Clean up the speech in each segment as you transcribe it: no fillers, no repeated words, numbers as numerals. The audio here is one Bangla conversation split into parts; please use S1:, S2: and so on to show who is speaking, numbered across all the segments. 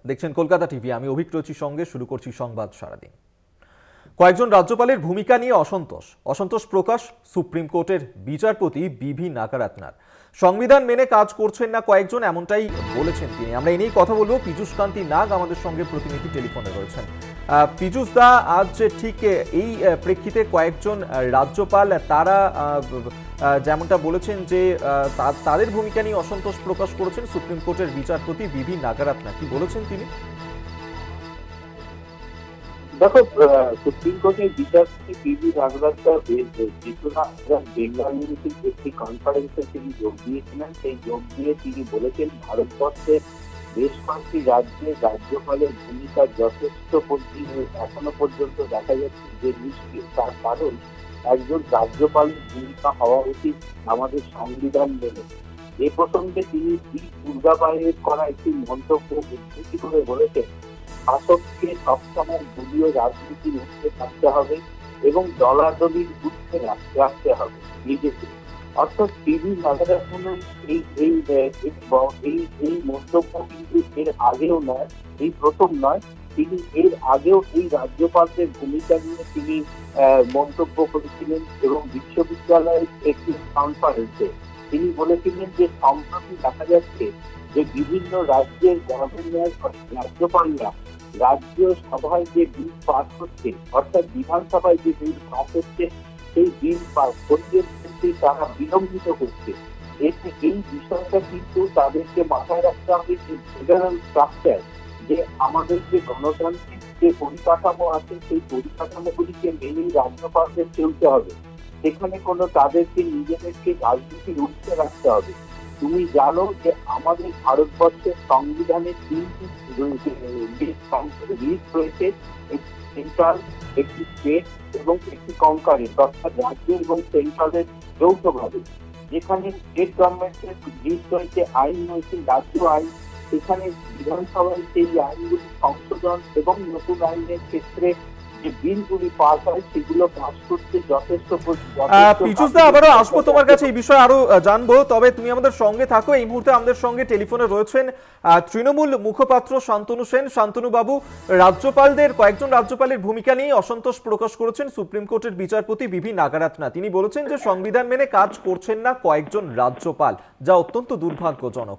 S1: দেখছেন কলকাতা টিভি। আমি অভিক রচির সঙ্গে শুরু করছি সংবাদ সারাদিন। কয়েকজন রাজ্যপালের ভূমিকা নিয়ে অসন্তোষ প্রকাশ সুপ্রিম কোর্টের বিচারপতি বিভি নাগারাত্নার। সংবিধান মেনে কাজ করছেন না কয়েকজন, এমনটাই বলেছেন তিনি। আমরা এই নিয়েই কথা বলবো। পীযূষ কান্তি নাগ আমাদের সঙ্গে প্রতিনিধি টেলিফোনে রয়েছেন। পীযূষ দা, আজ ঠিক এই প্রেক্ষিতে কয়েকজন রাজ্যপাল তারা যেমনটা বলেছেন যে তাদের ভূমিকা নিয়ে অসন্তোষ প্রকাশ করেছেন সুপ্রিম কোর্টের বিচারপতি বিভি নাগারাত্না। কি বলেছেন তিনি?
S2: দেখো, সুপ্রিম কোর্টের বিচারপতি বিভি নাগারাত্না বেঙ্গালুরুতে একটি কনফারেন্সে তিনি যোগ দিয়েছিলেন। সেই যোগ দিয়ে তিনি বলেছেন, ভারতবর্ষের বেশ কয়েকটি রাজ্যে রাজ্যপালের ভূমিকা যথেষ্ট এখনো পর্যন্ত দেখা যাচ্ছে যে নিষ্ক্রিয়। তার কারণ, একজন রাজ্যপালের ভূমিকা হওয়া উচিত আমাদের সংবিধান মেনে। এ প্রসঙ্গে তিনি দুর্গাবাইয়ের করা একটি মন্তব্য উদ্ধৃতি করে বলেছেন, শাসককে সবসময় দলীয় রাজনীতির ঊর্ধ্বে থাকতে হবে এবং দলাদলির ঊর্ধ্বে রাখতে হবে নিজেকে। অর্থাৎ বিভি নাগারাত্নার এই মন্তব্য কিন্তু এর আগেও নয়, এই প্রথম নয়। তিনি এর আগেও এই রাজ্যপালদের ভূমিকা নিয়ে তিনি মন্তব্য করেছিলেন এবং বিশ্ববিদ্যালয়ের একটি কনফারেন্সে তিনি বলেছিলেন যে সম্প্রতি দেখা যাচ্ছে যে বিভিন্ন রাজ্যের গভর্নর রাজ্যপালরা রাজ্য সভায় যে বিল পাস হচ্ছে, অর্থাৎ বিধানসভায় যে বিল পাস হচ্ছে, সেই বিল পাস করিয়ে তারা বিলম্বিত করছে। এই বিষয়টা কিন্তু তাদেরকে মাথায় রাখতে হবে যে ফেডারেল স্ট্রাকচার, যে আমাদের যে গণতান্ত্রিক যে পরিকাঠামো আছে, সেই পরিকাঠামোগুলিকে মেনেই রাজ্যপালদের চলতে হবে। সেখানে কোনো তাদেরকে নিজেদেরকে রাজনীতির ঊর্ধ্বে রাখতে হবে। তুমি জানো যে আমাদের ভারতবর্ষের সংবিধানের তিনটি লিস্ট রয়েছে, একটি সেন্ট্রাল, একটি স্টেট এবং একটি কনকারেন্ট, অর্থাৎ রাজ্য এবং সেন্ট্রালের যৌথভাবে। যেখানে স্টেট গভর্নমেন্টের লিস্ট রয়েছে, আইন রয়েছে, রাজ্য আইন, সেখানে বিধানসভায় সেই আইনগুলি সংশোধন এবং নতুন আইনের ক্ষেত্রে যে বিলগুলি পাস হয় সেগুলো পাস করতে যথেষ্ট।
S1: পীযূষ দা, আবারও আসবো তোমার কাছে, এই বিষয়ে আরো জানবো। তবে তুমি আমাদের সঙ্গে থাকো। এই মুহূর্তে আমাদের সঙ্গে টেলিফোনে রয়েছেন তৃণমূল মুখপাত্র শান্তনু সেন। শান্তনু বাবু, কয়েকজন রাজ্যপালের ভূমিকা নিয়ে অসন্তোষ প্রকাশ করেছেন সুপ্রিম কোর্টের বিচারপতি বিভি নাগারাত্না। তিনি বলেছেন যে সংবিধান মেনে কাজ করছেন না কয়েকজন রাজ্যপাল, যা অত্যন্ত দুর্ভাগ্যজনক।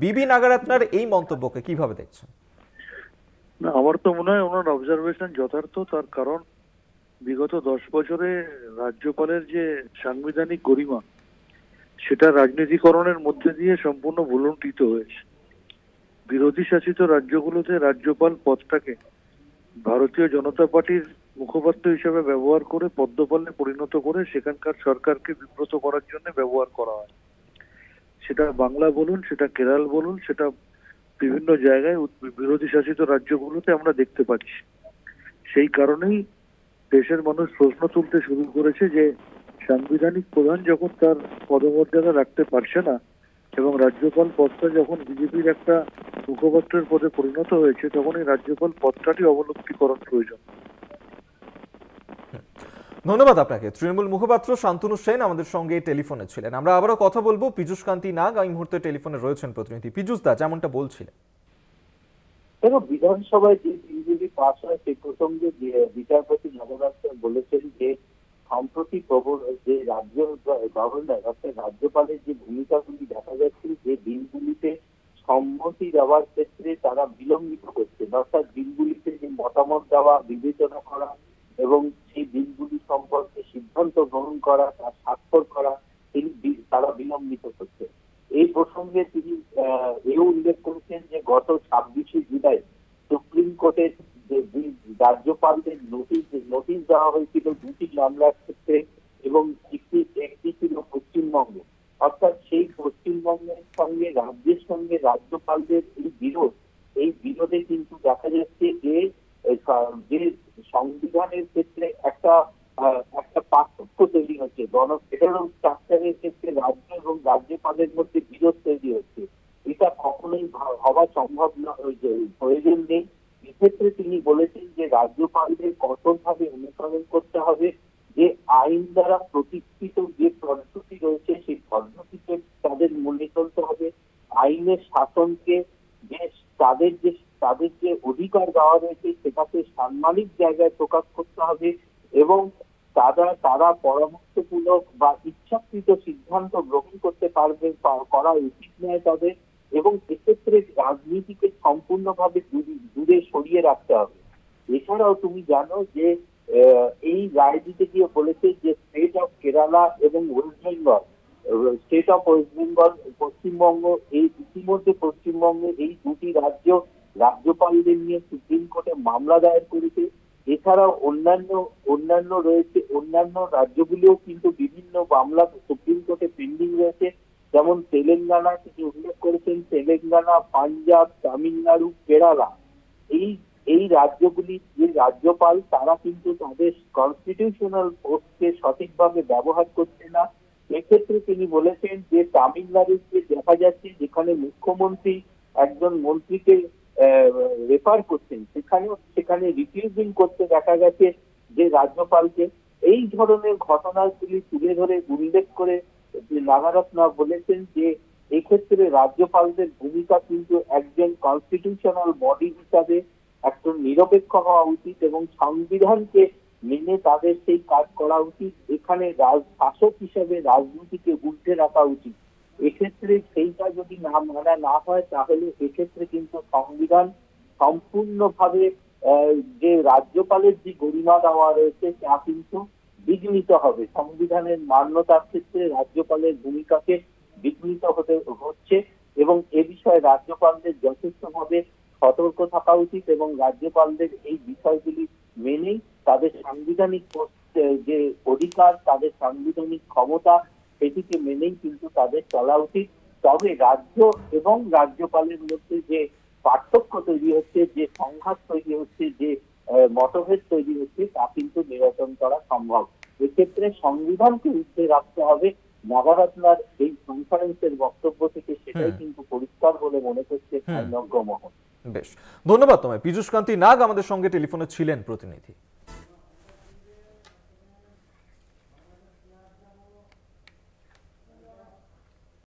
S1: বিভি নাগারাত্নার এই মন্তব্যকে কিভাবে দেখছেন?
S3: না, আমার তো মনে হয় ওনার অবজারভেশন যথার্থ। তার কারণ, বিগত 10 বছরে রাজ্যপালের যে সাংবিধানিক গরিমা, সেটা রাজনীতিকরণের মধ্যে দিয়ে সম্পূর্ণ ভুলুণ্ঠিত হয়েছে। বিরোধী শাসিত রাজ্যগুলোতে রাজ্যপাল পদটাকে ভারতীয় জনতা পার্টির মুখপাত্র হিসেবে ব্যবহার করে পদ্মপালে পরিণত করে সেখানকার সরকারকে বিব্রত করার জন্য ব্যবহার করা হয়। সেটা বাংলা বলুন, সেটা কেরল বলুন, সেটা বিভিন্ন জায়গায় বিরোধী শাসিত রাজ্যগুলোতে আমরা দেখতে পাচ্ছি। সেই কারণেই দেশের মানুষ প্রশ্ন তুলতে শুরু করেছে যে সাংবিধানিক প্রধান যখন তার পদমর্যাদা রাখতে পারছে না এবং রাজ্যপাল পদটা যখন বিজেপির একটা মুখপাত্রের পদে পরিণত হয়েছে, তখন এই রাজ্যপাল পদটাটি অবলুপ্তিকরণ প্রয়োজন।
S1: ধন্যবাদ আপনাকে। তৃণমূল মুখপাত্র শান্তনু সেন আমাদের সঙ্গে টেলিফোনে ছিলেন। আমরা আবারও কথা বলবো। পীযূষ কান্তি নাগ এই মুহূর্তে টেলিফোনে রয়েছেন প্রতিনিধি। পীযূষ দা, যেমনটা বলছিলেন,
S2: দেখো, বিধানসভায় যে বিলগুলি পাস হয় সেই প্রসঙ্গে বিচারপতি নাগারাত্না বলেছেন যে সম্প্রতি যে রাজ্য গভর্নর অর্থাৎ রাজ্যপালের যে ভূমিকাগুলি দেখা যাচ্ছে, যে বিলগুলিতে সম্মতি দেওয়ার ক্ষেত্রে তারা বিলম্বিত করছে, অর্থাৎ বিলগুলিতে যে মতামত দেওয়া, বিবেচনা করা এবং সেই বিলগুলি সম্পর্কে সিদ্ধান্ত গ্রহণ করা, তার স্বাক্ষর করা, তারা বিলম্বিত করছে। এই প্রসঙ্গে তিনি এও উল্লেখ করেছেন যে গত 26শে জুলাই সুপ্রিম কোর্টের যে রাজ্যপালদের নোটিশ দেওয়া হয়েছিল 2টি মামলার ক্ষেত্রে এবং একটি ছিল পশ্চিমবঙ্গে। অর্থাৎ সেই পশ্চিমবঙ্গের সঙ্গে রাজ্যের সঙ্গে রাজ্যপালদের এই বিরোধে কিন্তু দেখা যাচ্ছে যে সংবিধানের ক্ষেত্রে একটা পার্থক্য তৈরি হচ্ছে। ফেডারেল স্ট্রাকচারের ক্ষেত্রে রাজ্য এবং রাজ্যপালের মধ্যে বিরোধ তৈরি হচ্ছে। এটা কখনোই হওয়া সম্ভব না, প্রয়োজন নেই। এক্ষেত্রে তিনি বলেছেন যে রাজ্যপালদের কঠোরভাবে অনুসরণ করতে হবে, যে আইন দ্বারা প্রতিষ্ঠিত যে পদ্ধতি রয়েছে সেই পদ্ধতিতে তাদের মেনে চলতে হবে। আইনের শাসনকে যে তাদের যে তাদের যে অধিকার দেওয়া রয়েছে সেটাকে সাম্মানিক জায়গায় প্রকাশ করতে হবে এবং তারা পরামর্শমূলক বা ইচ্ছাকৃত সিদ্ধান্ত গ্রহণ করতে পারবে, করা উচিত নয় তাদের, এবং এক্ষেত্রে রাজনীতিকে সম্পূর্ণভাবে দূরে সরিয়ে রাখতে হবে। এছাড়াও তুমি জানো যে এই রায় দিতে গিয়ে বলেছে যে স্টেট অফ কেরালা এবং West Bengal, state of West Bengal, Paschimbanga, এই ইতিমধ্যে পশ্চিমবঙ্গে এই দুটি রাজ্যপালদের নিয়ে সুপ্রিম কোর্টে মামলা দায়ের করেছে। এছাড়াও অন্যান্য রয়েছে, অন্যান্য রাজ্যগুলিও কিন্তু বিভিন্ন মামলা সুপ্রিম কোর্টে পেন্ডিং রয়েছে। যেমন তেলেঙ্গানা থেকে উল্লেখ করেছেন, তেলেঙ্গানা, পাঞ্জাব, তামিলনাড়ু, কেরালা, এই রাজ্যগুলির যে রাজ্যপাল তারা কিন্তু তাদের কনস্টিটিউশনাল পোস্টকে সঠিকভাবে ব্যবহার করছে না। এক্ষেত্রে তিনি বলেছেন যে তামিলনাড়ুতে দেখা যাচ্ছে যেখানে মুখ্যমন্ত্রী একজন মন্ত্রীকে রেফার করছেন, সেখানে রিফিউজিং করতে দেখা গেছে যে রাজ্যপালকে। এই ধরনের ঘটনাগুলি তুলে ধরে উল্লেখ করে নাগারত্না বলেছেন যে এক্ষেত্রে রাজ্যপালদের ভূমিকা কিন্তু একজন কনস্টিটিউশনাল বডি হিসাবে একজন নিরপেক্ষ হওয়া উচিত এবং সংবিধানকে মেনে তাদের সেই কাজ করা উচিত। এখানে শাসক হিসেবে রাজনীতিকে ঊর্ধ্বে রাখা উচিত। এক্ষেত্রে সেইটা যদি মানা না হয় তাহলে এক্ষেত্রে কিন্তু সংবিধান সম্পূর্ণভাবে যে রাজ্যপালের যে গরিমা দেওয়া রয়েছে তা কিন্তু বিঘ্নিত হবে। সংবিধানের মান্যতার ক্ষেত্রে রাজ্যপালের ভূমিকাকে বিঘ্নিত হচ্ছে এবং এ বিষয়ে রাজ্যপালদের যথেষ্টভাবে সতর্ক থাকা উচিত এবং রাজ্যপালদের এই বিষয়গুলি মেনেই তাদের সাংবিধানিক যে অধিকার, তাদের সাংবিধানিক ক্ষমতা, সেটিকে মেনেই কিন্তু তাদের চলা উচিত। তবে রাজ্য এবং রাজ্যপালের মধ্যে যে পার্থক্য তৈরি হচ্ছে, যে সংঘাত তৈরি হচ্ছে, যে মতভেদ তৈরি হচ্ছে তা কিন্তু নিরসন করা সম্ভব। এক্ষেত্রে সংবিধানকে ঊর্ধ্বে রাখতে হবে। নাগারত্নার এই কনফারেন্সের বক্তব্য থেকে সেটাই কিন্তু পরিষ্কার বলে মনে করছে আইনজ্ঞ মহল।
S1: বেশ, ধন্যবাদ তোমায়। পীযূষ কান্তি নাগ আমাদের সঙ্গে টেলিফোনে ছিলেন প্রতিনিধি।